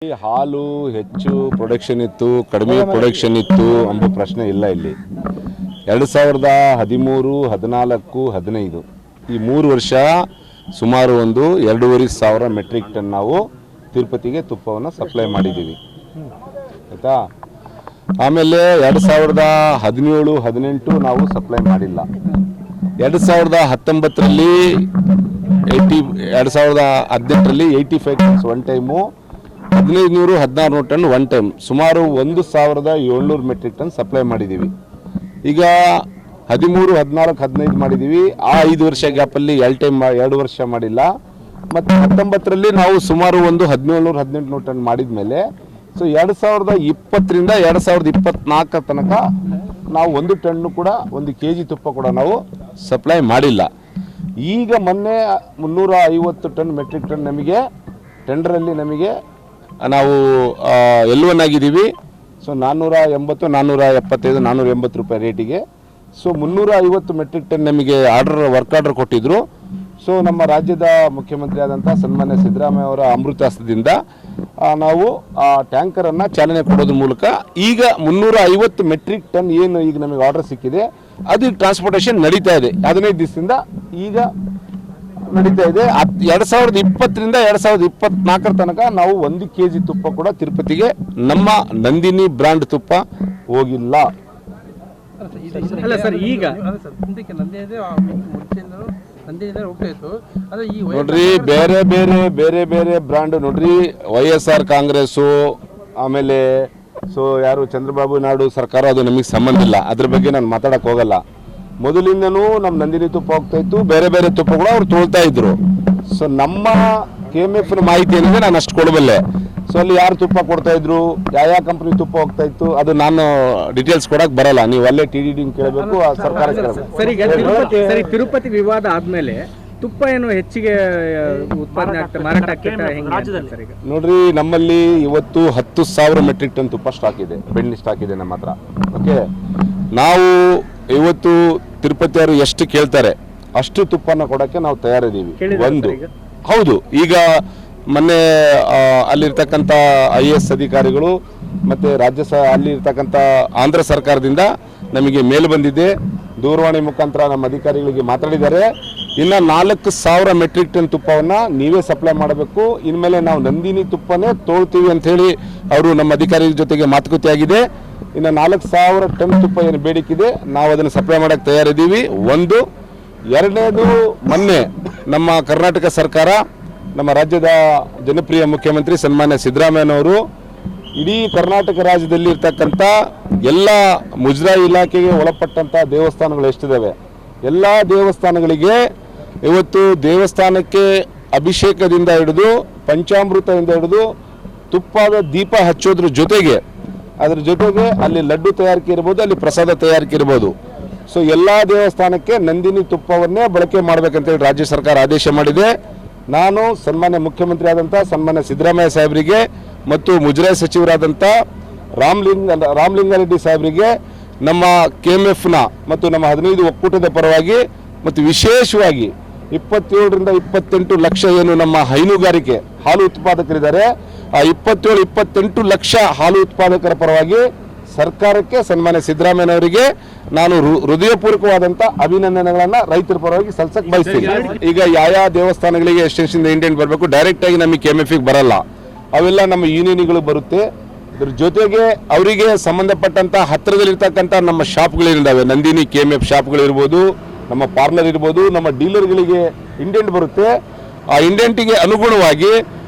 ಹಾಲು ಹೆಚ್ಚು ಪ್ರೊಡಕ್ಷನ್ ಇತ್ತು ಕಡಿಮೆ ಪ್ರೊಡಕ್ಷನ್ ಇತ್ತು ಎಂಬ ಪ್ರಶ್ನೆ ಇಲ್ಲ ಇಲ್ಲಿ 2013 14 15 ಈ 3 ವರ್ಷ ಸುಮಾರು ಒಂದು 2,500 ಮೆಟ್ರಿಕ್ ಟನ್ ನಾವು ತಿರುಪತಿಗೆ ತುಪ್ಪವನ್ನು ಸಪ್ಲೈ ಮಾಡಿದ್ದೀವಿ ಆಯ್ತಾ ಆಮೇಲೆ 2017 18 ನಾವು ಸಪ್ಲೈ ಮಾಡಿಲ್ಲ 2019 ರಲ್ಲಿ 2018 ರಲ್ಲಿ 85 tons one time 1500-1600 ton one time ಸುಮಾರು 1,700 ಮೆಟ್ರಿಕ್ ಟನ್ ಸಪ್ಲೈ ಮಾಡಿದ್ದೀವಿ ಈಗ 13 14 15 ಮಾಡಿದ್ದೀವಿ ಆ 5 ವರ್ಷ ಗ್ಯಾಪಲ್ಲಿ 2 ವರ್ಷ ಮಾಡಿಲ್ಲ ಮತ್ತು 19 ರಲ್ಲಿ ನಾವು ಸುಮಾರು ಒಂದು 1700-1800 ಟನ್ ಮಾಡಿದ ಮೇಲೆ ಸೊ 2020 ರಿಂದ 2024 ತನಕ ನಾವು 1 ಟನ್ನು ಕೂಡ 1 kg ತುಪ್ಪ ಕೂಡ ನಾವು ಸಪ್ಲೈ ಮಾಡಿಲ್ಲ ಈಗ ಮೊನ್ನೆ 350 ಟನ್ ಮೆಟ್ರಿಕ್ ಟನ್ ನಮಗೆ ಟೆಂಡರಲ್ಲಿ ನಮಗೆ ನಾವು L1 ಆಗಿದ್ದೀವಿ ಸೊ 480 475 480 ರೂಪಾಯಿ ರೇಟಿಗೆ ಸೊ 350 ಮೆಟ್ರಿಕ್ ಟನ್ ನಮಗೆ ವರ್ಕ್ ಆರ್ಡರ್ ಕೊಟ್ಟಿದ್ರು ಸೊ ನಮ್ಮ ರಾಜ್ಯದ ಮುಖ್ಯಮಂತ್ರಿ ಆದಂಥ ಸನ್ಮಾನ್ಯ ಸಿದ್ದರಾಮಯ್ಯ ಅವರ ಅಮೃತಾಸ್ತ್ರದಿಂದ ನಾವು ಆ ಟ್ಯಾಂಕರನ್ನು ಚಾಲನೆ ಕೊಡೋದ್ರ ಮೂಲಕ ಈಗ 350 ಮೆಟ್ರಿಕ್ ಟನ್ ಏನು ಈಗ ನಮಗೆ ಆರ್ಡರ್ ಸಿಕ್ಕಿದೆ ಅದು ಟ್ರಾನ್ಸ್ಪೋರ್ಟೇಷನ್ ನಡೀತಾ ಇದೆ 15 ದಿವಸದಿಂದ ಈಗ ನಡೀತಾ ಇದೆ 2020 ರಿಂದ 2024 ತನಕ ನಾವು 1 kg ತುಪ್ಪ ಕೂಡ ತಿರುಪತಿಗೆ ನಮ್ಮ ನಂದಿನಿ ಬ್ರ್ಯಾಂಡ್ ತುಪ್ಪ ಹೋಗಿಲ್ಲ ಅಲ್ಲ ಸರ್ ಈಗ ನೋಡ್ರಿ ಬೇರೆ ಬೇರೆ ಬ್ರ್ಯಾಂಡ್ ನೋಡ್ರಿ YSR ಕಾಂಗ್ರೆಸ್ಸು ಆಮೇಲೆ ಸೊ ಯಾರು ಚಂದ್ರಬಾಬು ನಾಯ್ಡು ಸರ್ಕಾರ ಅದು ನಮಗೆ ಸಂಬಂಧ ಇಲ್ಲ ಅದ್ರ ಬಗ್ಗೆ ನಾನು ಮಾತಾಡಕ್ ಹೋಗಲ್ಲ ಮೊದಲಿಂದನೂ ನಮ್ಮ ನಂದಿನಿ ತುಪ್ಪ ಹೋಗ್ತಾ ಇತ್ತು ಬೇರೆ ಬೇರೆ ತುಪ್ಪ ಕೂಡ ಅವ್ರು ತೊಳ್ತಾ ಇದ್ರು ಸೊ ನಮ್ಮ KMF ಮಾಹಿತಿ ಏನಿದೆ ನಾನು ಅಷ್ಟು ಕೊಡಬಲ್ಲೆ ಸೊ ಅಲ್ಲಿ ಯಾರು ತುಪ್ಪ ಕೊಡ್ತಾ ಇದ್ರು ಯಾವ ಕಂಪ್ನಿ ತುಪ್ಪ ಹೋಗ್ತಾ ಇತ್ತು ಅದು ನಾನು ಡೀಟೇಲ್ಸ್ ಕೊಡಕ್ ಬರಲ್ಲ ನೀವು ಅಲ್ಲೇ TDD ಕೇಳಬೇಕು ಸರ್ಕಾರ ಸರಿ ತಿರುಪತಿ ವಿವಾದ ಆದ್ಮೇಲೆ ತುಪ್ಪ ಏನು ಹೆಚ್ಚಿಗೆ ಉತ್ಪಾದನೆ ಆಗ್ತದೆ ಮಾರಾಟ ಆಗ್ತದೆ ನೋಡ್ರಿ ನಮ್ಮಲ್ಲಿ ಇವತ್ತು 10,000 ಮೆಟ್ರಿಕ್ ಟನ್ ತುಪ್ಪ ಸ್ಟಾಕ್ ಇದೆ ಬೆಣ್ಣೆ ಸ್ಟಾಕ್ ಇದೆ ನಮ್ಮ ಹತ್ರ ಓಕೆ ನಾವು ಇವತ್ತು ತಿರುಪತಿಯವರು ಎಷ್ಟು ಕೇಳ್ತಾರೆ ಅಷ್ಟು ತುಪ್ಪನ ಕೊಡಕ್ಕೆ ನಾವು ತಯಾರಿದ್ದೀವಿ ಒಂದು ಹೌದು ಈಗ ಮೊನ್ನೆ ಅಲ್ಲಿರ್ತಕ್ಕಂಥ IAS ಅಧಿಕಾರಿಗಳು ಮತ್ತೆ ಅಲ್ಲಿರ್ತಕ್ಕಂಥ ಆಂಧ್ರ ಸರ್ಕಾರದಿಂದ ನಮಗೆ ಮೇಲ್ ಬಂದಿದೆ ದೂರವಾಣಿ ಮುಖಾಂತರ ನಮ್ಮ ಅಧಿಕಾರಿಗಳಿಗೆ ಮಾತಾಡಿದ್ದಾರೆ ಇನ್ನು 4,000 ಮೆಟ್ರಿಕ್ ಟನ್ ತುಪ್ಪವನ್ನು ನೀವೇ ಸಪ್ಲೈ ಮಾಡಬೇಕು ಇನ್ಮೇಲೆ ನಾವು ನಂದಿನಿ ತುಪ್ಪನೇ ತೋಳ್ತೀವಿ ಅಂತ ಹೇಳಿ ಅವರು ನಮ್ಮ ಅಧಿಕಾರಿಗಳ ಜೊತೆಗೆ ಮಾತುಕತೆ ಆಗಿದೆ ಇನ್ನು 4,000 ಟನ್ ತುಪ್ಪ ಏನು ಬೇಡಿಕಿದೆ ನಾವು ಅದನ್ನು ಸಪ್ಲೈ ಮಾಡಕ್ಕೆ ತಯಾರಿದ್ದೀವಿ ಒಂದು ಎರಡನೇದು ಮೊನ್ನೆ ನಮ್ಮ ಕರ್ನಾಟಕ ಸರ್ಕಾರ ನಮ್ಮ ರಾಜ್ಯದ ಜನಪ್ರಿಯ ಮುಖ್ಯಮಂತ್ರಿ ಸನ್ಮಾನ್ಯ ಸಿದ್ದರಾಮಯ್ಯನವರು ಇಡೀ ಕರ್ನಾಟಕ ರಾಜ್ಯದಲ್ಲಿ ಇರ್ತಕ್ಕಂಥ ಎಲ್ಲ ಮುಜರಾಯಿ ಇಲಾಖೆಗೆ ಒಳಪಟ್ಟಂಥ ದೇವಸ್ಥಾನಗಳು ಎಷ್ಟಿದ್ದಾವೆ ಎಲ್ಲ ದೇವಸ್ಥಾನಗಳಿಗೆ ಇವತ್ತು ದೇವಸ್ಥಾನಕ್ಕೆ ಅಭಿಷೇಕದಿಂದ ಹಿಡಿದು ಪಂಚಾಮೃತದಿಂದ ಹಿಡಿದು ತುಪ್ಪದ ದೀಪ ಹಚ್ಚೋದ್ರ ಜೊತೆಗೆ ಅದ್ರ ಜೊತೆಗೆ ಅಲ್ಲಿ ಲಡ್ಡು ತಯಾರಿಕೆ ಇರ್ಬೋದು ಅಲ್ಲಿ ಪ್ರಸಾದ ತಯಾರಿಕೆ ಇರ್ಬೋದು ಸೊ ಎಲ್ಲ ದೇವಸ್ಥಾನಕ್ಕೆ ನಂದಿನಿ ತುಪ್ಪವನ್ನೇ ಬಳಕೆ ಮಾಡಬೇಕಂತೇಳಿ ರಾಜ್ಯ ಸರ್ಕಾರ ಆದೇಶ ಮಾಡಿದೆ ನಾನು ಸನ್ಮಾನ್ಯ ಮುಖ್ಯಮಂತ್ರಿ ಆದಂಥ ಸನ್ಮಾನ್ಯ ಸಿದ್ದರಾಮಯ್ಯ ಸಾಹೇಬರಿಗೆ ಮತ್ತು ಮುಜರಾಯಿ ಸಚಿವರಾದಂಥ ರಾಮಲಿಂಗಾರೆಡ್ಡಿ ಸಾಹೇಬರಿಗೆ ನಮ್ಮ KMFನ ಮತ್ತು ನಮ್ಮ 15 ಒಕ್ಕೂಟದ ಪರವಾಗಿ ಮತ್ತು ವಿಶೇಷವಾಗಿ 27 ರಿಂದ 28 ಲಕ್ಷ ಏನು ನಮ್ಮ ಹೈನುಗಾರಿಕೆ ಹಾಲು ಉತ್ಪಾದಕರಿದ್ದಾರೆ ಆ 27-28 ಲಕ್ಷ ಹಾಲು ಉತ್ಪಾದಕರ ಪರವಾಗಿ ಸರ್ಕಾರಕ್ಕೆ ಸನ್ಮಾನ್ಯ ಸಿದ್ದರಾಮಯ್ಯನವರಿಗೆ ನಾನು ಹೃದಯಪೂರ್ವಕವಾದಂಥ ಅಭಿನಂದನೆಗಳನ್ನು ರೈತರ ಪರವಾಗಿ ಸಲ್ಲಿಸಕ್ಕೆ ಬಯಸ್ತೀನಿ ಈಗ ಯಾವ ದೇವಸ್ಥಾನಗಳಿಗೆ ಎಷ್ಟೆಷ್ಟಿಂದ ಇಂಡಿಯನ್ ಬರಬೇಕು ಡೈರೆಕ್ಟಾಗಿ ನಮಗೆ KMFಗೆ ಬರಲ್ಲ ಅವೆಲ್ಲ ನಮ್ಮ ಯೂನಿಯನ್ಗಳು ಬರುತ್ತೆ ಇದ್ರ ಜೊತೆಗೆ ಅವರಿಗೆ ಸಂಬಂಧಪಟ್ಟಂಥ ಹತ್ತಿರದಲ್ಲಿರ್ತಕ್ಕಂಥ ನಮ್ಮ ಶಾಪ್ಗಳಿದ್ದಾವೆ ನಂದಿನಿ KMF ಶಾಪ್ಗಳಿರ್ಬೋದು ನಮ್ಮ ಪಾರ್ಲರ್ ಇರ್ಬೋದು ನಮ್ಮ ಡೀಲರ್ಗಳಿಗೆ ಇಂಡೆಂಟ್ ಬರುತ್ತೆ ಆ ಇಂಡೆಂಟಿಗೆ ಅನುಗುಣವಾಗಿ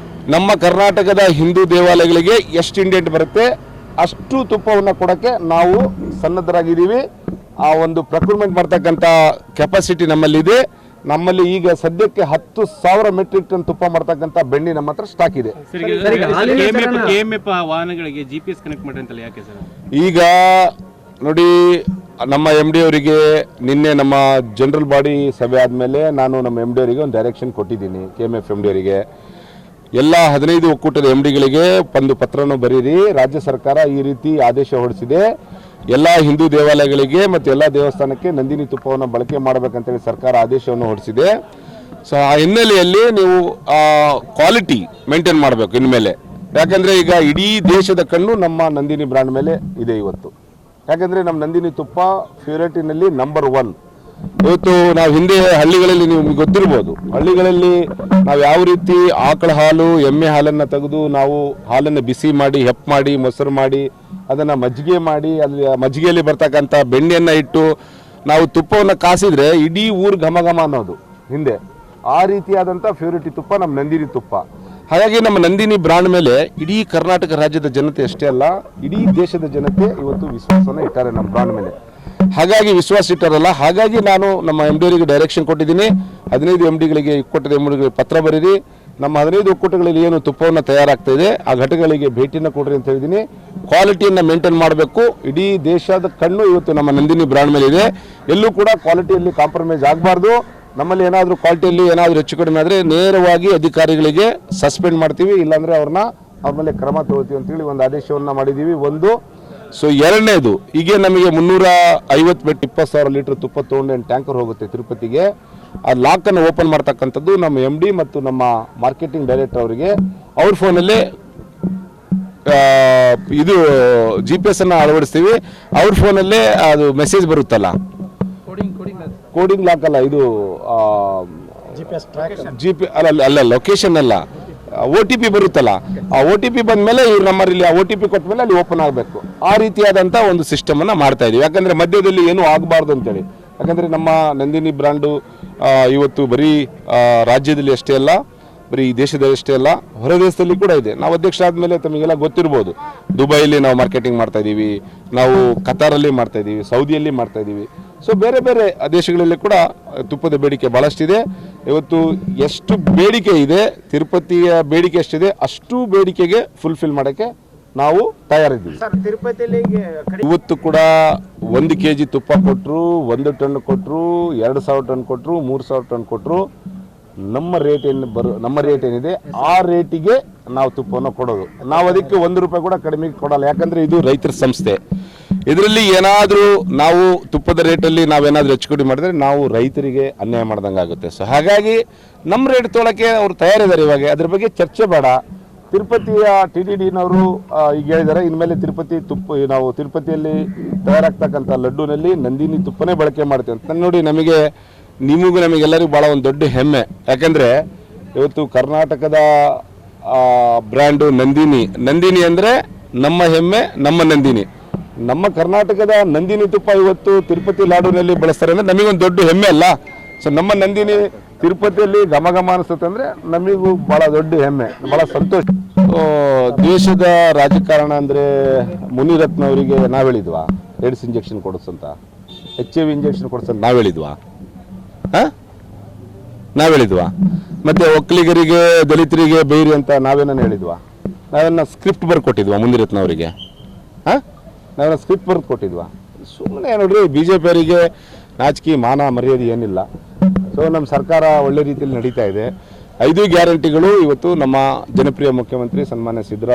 ನಮ್ಮ ಕರ್ನಾಟಕದ ಹಿಂದೂ ದೇವಾಲಯಗಳಿಗೆ ಎಷ್ಟು ಇಂಡೆಂಟ್ ಬರುತ್ತೆ ಅಷ್ಟು ತುಪ್ಪವನ್ನು ಕೊಡೋಕ್ಕೆ ನಾವು ಸನ್ನದ್ಧರಾಗಿದ್ದೀವಿ ಆ ಒಂದು ಪ್ರೊಕ್ಯೂರ್ಮೆಂಟ್ ಮಾಡ್ತಕ್ಕಂಥ ಕೆಪಾಸಿಟಿ ನಮ್ಮಲ್ಲಿದೆ ನಮ್ಮಲ್ಲಿ ಈಗ ಸದ್ಯಕ್ಕೆ 10,000 ಮೆಟ್ರಿಕ್ ಟನ್ ತುಪ್ಪ ಮಾಡ್ತಕ್ಕಂಥ ಬೆಣ್ಣೆ ನಮ್ಮ ಹತ್ರ ಸ್ಟಾಕ್ ಇದೆ KMF ವಾಹನಗಳಿಗೆ GPS ಕನೆಕ್ಟ್ ಮಾಡಿ ಅಂತಲ್ಲ ಯಾಕೆ ಸರ್ ಈಗ ನೋಡಿ ನಮ್ಮ MD ಅವರಿಗೆ ನಿನ್ನೆ ನಮ್ಮ ಜನರಲ್ ಬಾಡಿ ಸಭೆ ಆದಮೇಲೆ ನಾನು ನಮ್ಮ MD ಅವರಿಗೆ ಒಂದು ಡೈರೆಕ್ಷನ್ ಕೊಟ್ಟಿದ್ದೀನಿ KMF MD ಅವರಿಗೆ ಎಲ್ಲ 15 ಒಕ್ಕೂಟದ MDಗಳಿಗೆ ಒಂದು ಪತ್ರವನ್ನು ಬರೀರಿ ರಾಜ್ಯ ಸರ್ಕಾರ ಈ ರೀತಿ ಆದೇಶ ಹೊರಡಿಸಿದೆ ಎಲ್ಲ ಹಿಂದೂ ದೇವಾಲಯಗಳಿಗೆ ಮತ್ತು ಎಲ್ಲ ದೇವಸ್ಥಾನಕ್ಕೆ ನಂದಿನಿ ತುಪ್ಪವನ್ನು ಬಳಕೆ ಮಾಡಬೇಕಂತೇಳಿ ಸರ್ಕಾರ ಆದೇಶವನ್ನು ಹೊರಡಿಸಿದೆ ಸೊ ಆ ಹಿನ್ನೆಲೆಯಲ್ಲಿ ನೀವು ಕ್ವಾಲಿಟಿ ಮೇಂಟೈನ್ ಮಾಡಬೇಕು ಇನ್ಮೇಲೆ ಯಾಕಂದರೆ ಈಗ ಇಡೀ ದೇಶದ ಕಣ್ಣು ನಮ್ಮ ನಂದಿನಿ ಬ್ರ್ಯಾಂಡ್ ಮೇಲೆ ಇದೆ ಇವತ್ತು. ಯಾಕಂದರೆ ನಮ್ಮ ನಂದಿನಿ ತುಪ್ಪ ಪ್ಯೂರಿಟಿನಲ್ಲಿ ನಂಬರ್ 1. ಇವತ್ತು ನಾವು ಹಿಂದೆ ಹಳ್ಳಿಗಳಲ್ಲಿ ನಿಮ್ಗೆ ಗೊತ್ತಿರ್ಬೋದು, ಹಳ್ಳಿಗಳಲ್ಲಿ ನಾವು ಯಾವ ರೀತಿ ಆಕಳ ಹಾಲು ಎಮ್ಮೆ ಹಾಲನ್ನು ತೆಗೆದು ನಾವು ಹಾಲನ್ನು ಬಿಸಿ ಮಾಡಿ ಹೆಪ್ಪು ಮಾಡಿ ಮೊಸರು ಮಾಡಿ ಅದನ್ನು ಮಜ್ಜಿಗೆ ಮಾಡಿ ಅಲ್ಲಿ ಮಜ್ಜಿಗೆಯಲ್ಲಿ ಬರ್ತಕ್ಕಂಥ ಬೆಣ್ಣೆಯನ್ನು ಇಟ್ಟು ನಾವು ತುಪ್ಪವನ್ನು ಕಾಸಿದ್ರೆ ಇಡೀ ಊರು ಘಮ ಘಮ ಅನ್ನೋದು ಹಿಂದೆ. ಆ ರೀತಿಯಾದಂಥ ಪ್ಯೂರಿಟಿ ತುಪ್ಪ ನಮ್ಮ ನಂದಿನಿ ತುಪ್ಪ. ಹಾಗಾಗಿ ನಮ್ಮ ನಂದಿನಿ ಬ್ರಾಂಡ್ ಮೇಲೆ ಇಡೀ ಕರ್ನಾಟಕ ರಾಜ್ಯದ ಜನತೆ ಅಷ್ಟೇ ಅಲ್ಲ, ಇಡೀ ದೇಶದ ಜನತೆ ಇವತ್ತು ವಿಶ್ವಾಸವನ್ನು ಇಟ್ಟಾರೆ ನಮ್ಮ ಬ್ರಾಂಡ್ ಮೇಲೆ. ಹಾಗಾಗಿ ವಿಶ್ವಾಸ ಇಟ್ಟಾರಲ್ಲ, ಹಾಗಾಗಿ ನಾನು ನಮ್ಮ MD ಅವರಿಗೆ ಡೈರೆಕ್ಷನ್ ಕೊಟ್ಟಿದ್ದೀನಿ. 15 MDಗಳಿಗೆ ಒಕ್ಕೂಟದ MDಗಳಿಗೆ ಪತ್ರ ಬರೀರಿ, ನಮ್ಮ 15 ಒಕ್ಕೂಟಗಳಲ್ಲಿ ಏನು ತುಪ್ಪವನ್ನು ತಯಾರಾಗ್ತಾ ಇದೆ ಆ ಘಟಕಗಳಿಗೆ ಭೇಟಿಯನ್ನು ಕೊಡ್ರಿ ಅಂತ ಹೇಳಿದ್ದೀನಿ. ಕ್ವಾಲಿಟಿಯನ್ನು ಮೇಂಟೈನ್ ಮಾಡಬೇಕು. ಇಡೀ ದೇಶದ ಕಣ್ಣು ಇವತ್ತು ನಮ್ಮ ನಂದಿನಿ ಬ್ರಾಂಡ್ ಮೇಲೆ ಇದೆ. ಎಲ್ಲೂ ಕೂಡ ಕ್ವಾಲಿಟಿಯಲ್ಲಿ ಕಾಂಪ್ರಮೈಸ್ ಆಗಬಾರ್ದು. ನಮ್ಮಲ್ಲಿ ಏನಾದರೂ ಕ್ವಾಲಿಟಿಯಲ್ಲಿ ಏನಾದರೂ ಹೆಚ್ಚು ಕಡಿಮೆ ಆದರೆ ನೇರವಾಗಿ ಅಧಿಕಾರಿಗಳಿಗೆ ಸಸ್ಪೆಂಡ್ ಮಾಡ್ತೀವಿ, ಇಲ್ಲಾಂದರೆ ಅವ್ರ ಮೇಲೆ ಕ್ರಮ ತಗೊಳ್ತೀವಿ ಅಂತೇಳಿ ಒಂದು ಆದೇಶವನ್ನು ಮಾಡಿದ್ದೀವಿ. ಒಂದು. ಸೊ ಎರಡನೇದು, ಈಗ ನಮಗೆ 350 ಬೆಟ್ 20,000 ಲೀಟರ್ ತುಪ್ಪ ತೊಗೊಂಡು ಟ್ಯಾಂಕರ್ ಹೋಗುತ್ತೆ ತಿರುಪತಿಗೆ. ಆ ಲಾಕನ್ನು ಓಪನ್ ಮಾಡ್ತಕ್ಕಂಥದ್ದು ನಮ್ಮ MD ಮತ್ತು ನಮ್ಮ ಮಾರ್ಕೆಟಿಂಗ್ ಡೈರೆಕ್ಟರ್ ಅವರಿಗೆ ಅವ್ರ ಫೋನಲ್ಲೇ ಇದು GPS ಅನ್ನು ಅಳವಡಿಸ್ತೀವಿ. ಅವ್ರ ಫೋನಲ್ಲೇ ಅದು ಮೆಸೇಜ್ ಬರುತ್ತಲ್ಲ, ಕೋಡಿಂಗ್ ಲಾಕ್ ಅಲ್ಲ, ಇದು ಅಲ್ಲ ಲೊಕೇಶನ್ ಅಲ್ಲ, OTP ಬರುತ್ತಲ್ಲ, ಆ OTP ಬಂದ ಮೇಲೆ ಇವ್ರ ನಂಬರಲ್ಲಿ ಆ OTP ಕೊಟ್ಟ ಮೇಲೆ ಅಲ್ಲಿ ಓಪನ್ ಆಗಬೇಕು. ಆ ರೀತಿಯಾದಂಥ ಒಂದು ಸಿಸ್ಟಮನ್ನು ಮಾಡ್ತಾ ಇದ್ದೀವಿ. ಯಾಕಂದರೆ ಮಧ್ಯದಲ್ಲಿ ಏನೂ ಆಗಬಾರ್ದು ಅಂತೇಳಿ. ಯಾಕಂದರೆ ನಮ್ಮ ನಂದಿನಿ ಬ್ರ್ಯಾಂಡು ಇವತ್ತು ಬರೀ ರಾಜ್ಯದಲ್ಲಿ ಅಷ್ಟೇ ಅಲ್ಲ, ಬರೀ ಈ ದೇಶದಲ್ಲಿ ಅಷ್ಟೇ ಅಲ್ಲ, ಹೊರ ದೇಶದಲ್ಲಿ ಕೂಡ ಇದೆ. ನಾವು ಅಧ್ಯಕ್ಷ ಆದಮೇಲೆ ತಮಗೆಲ್ಲ ಗೊತ್ತಿರ್ಬೋದು, ದುಬೈಲಿ ನಾವು ಮಾರ್ಕೆಟಿಂಗ್ ಮಾಡ್ತಾ ಇದ್ದೀವಿ, ನಾವು ಕತಾರಲ್ಲಿ ಮಾಡ್ತಾ ಇದ್ದೀವಿ, ಸೌದಿಯಲ್ಲಿ ಮಾಡ್ತಾ ಇದ್ದೀವಿ. ಸೊ ಬೇರೆ ಬೇರೆ ದೇಶಗಳಲ್ಲಿ ಕೂಡ ತುಪ್ಪದ ಬೇಡಿಕೆ ಭಾಳಷ್ಟಿದೆ. ಇವತ್ತು ಎಷ್ಟು ಬೇಡಿಕೆ ಇದೆ, ತಿರುಪತಿಯ ಬೇಡಿಕೆ ಎಷ್ಟಿದೆ ಅಷ್ಟು ಬೇಡಿಕೆಗೆ ಫುಲ್ಫಿಲ್ ಮಾಡೋಕ್ಕೆ ನಾವು ತಯಾರಿದ್ದೀವಿ. ಇವತ್ತು ಕೂಡ 1 kg ತುಪ್ಪ ಕೊಟ್ಟರು, 1 ಟನ್ ಕೊಟ್ಟರು, 2,000 ಟನ್ ಕೊಟ್ಟರು, 3,000 ಟನ್ ಕೊಟ್ಟರು, ನಮ್ಮ ರೇಟ್ ಏನಿದೆ ಆ ರೇಟಿಗೆ ನಾವು ತುಪ್ಪವನ್ನು ಕೊಡೋದು. ನಾವು ಅದಕ್ಕೆ 1 ರೂಪಾಯಿ ಕೂಡ ಕಡಿಮೆ ಕೊಡಲ್ಲ. ಯಾಕಂದರೆ ಇದು ರೈತರ ಸಂಸ್ಥೆ. ಇದರಲ್ಲಿ ಏನಾದರೂ ನಾವು ತುಪ್ಪದ ರೇಟಲ್ಲಿ ನಾವೇನಾದರೂ ಹೆಚ್ಚು ಕಡಿಮೆ ಮಾಡಿದ್ರೆ ನಾವು ರೈತರಿಗೆ ಅನ್ಯಾಯ ಮಾಡ್ದಂಗೆ ಆಗುತ್ತೆ. ಸೊ ಹಾಗಾಗಿ ನಮ್ಮ ರೇಟ್ ತೊಗೊಳಕ್ಕೆ ಅವ್ರು ತಯಾರಿದ್ದಾರೆ. ಇವಾಗ ಅದ್ರ ಬಗ್ಗೆ ಚರ್ಚೆ ಬೇಡ. ತಿರುಪತಿಯ TDDನವರು ಈಗ ಹೇಳಿದ್ದಾರೆ, ಇನ್ಮೇಲೆ ನಾವು ತಿರುಪತಿಯಲ್ಲಿ ತಯಾರಾಗ್ತಕ್ಕಂಥ ಲಡ್ಡುನಲ್ಲಿ ನಂದಿನಿ ತುಪ್ಪನೇ ಬಳಕೆ ಮಾಡ್ತೀವಿ ಅಂತ. ನೋಡಿ, ನಮಗೆಲ್ಲರಿಗೂ ಭಾಳ ಒಂದು ದೊಡ್ಡ ಹೆಮ್ಮೆ. ಯಾಕೆಂದರೆ ಇವತ್ತು ಕರ್ನಾಟಕದ ಬ್ರ್ಯಾಂಡು ನಂದಿನಿ ಅಂದರೆ ನಮ್ಮ ಹೆಮ್ಮೆ, ನಮ್ಮ ನಂದಿನಿ. ನಮ್ಮ ಕರ್ನಾಟಕದ ನಂದಿನಿ ತುಪ್ಪ ಇವತ್ತು ತಿರುಪತಿ ಲಾಡುನಲ್ಲಿ ಬಳಸ್ತಾರೆ ಅಂದರೆ ನಮಗೊಂದು ದೊಡ್ಡ ಹೆಮ್ಮೆ ಅಲ್ಲ. ಸೊ ನಮ್ಮ ನಂದಿನಿ ತಿರುಪತಿಯಲ್ಲಿ ಘಮ ಘಮ ಅನಿಸುತ್ತೆ ಅಂದರೆ ನಮಗೂ ಭಾಳ ದೊಡ್ಡ ಹೆಮ್ಮೆ, ಭಾಳ ಸಂತೋಷ. ದೇಶದ ರಾಜಕಾರಣ ಅಂದರೆ ಮುನಿರತ್ನ ಅವರಿಗೆ ನಾವು ಹೇಳಿದ್ವಾ ಏಡ್ಸ್ ಇಂಜೆಕ್ಷನ್ ಕೊಡಿಸಂತ, HIV ಇಂಜೆಕ್ಷನ್ ಕೊಡಿಸಂತ ನಾವು ಹೇಳಿದ್ವಾ? ಮತ್ತೆ ಒಕ್ಕಲಿಗರಿಗೆ ದಲಿತರಿಗೆ ಬೈರಿ ಅಂತ ನಾವೇನನ್ನ ಹೇಳಿದ್ವಾ? ನಾವೇನ ಸ್ಕ್ರಿಪ್ಟ್ ಬರ್ಕೊಟ್ಟಿದ್ವಾ ಮುನಿರತ್ನವರಿಗೆ? ನಾವೇನ ಸ್ಕ್ರಿಪ್ಟ್ ಬರೆದು ಕೊಟ್ಟಿದ್ವಾ? ಸುಮ್ಮನೆ ನೋಡ್ರಿ, BJP ಅವರಿಗೆ ನಾಚಿಕೆ ಮಾನ ಮರ್ಯಾದೆ ಏನಿಲ್ಲ. ಸೊ ನಮ್ಮ ಸರ್ಕಾರ ಒಳ್ಳೆ ರೀತಿಯಲ್ಲಿ ನಡೀತಾ ಇದೆ. 5 ಗ್ಯಾರಂಟಿಗಳು ಇವತ್ತು ನಮ್ಮ ಜನಪ್ರಿಯ ಮುಖ್ಯಮಂತ್ರಿ ಸನ್ಮಾನ್ಯ ಸಿದ್ದರಾಮಯ್ಯ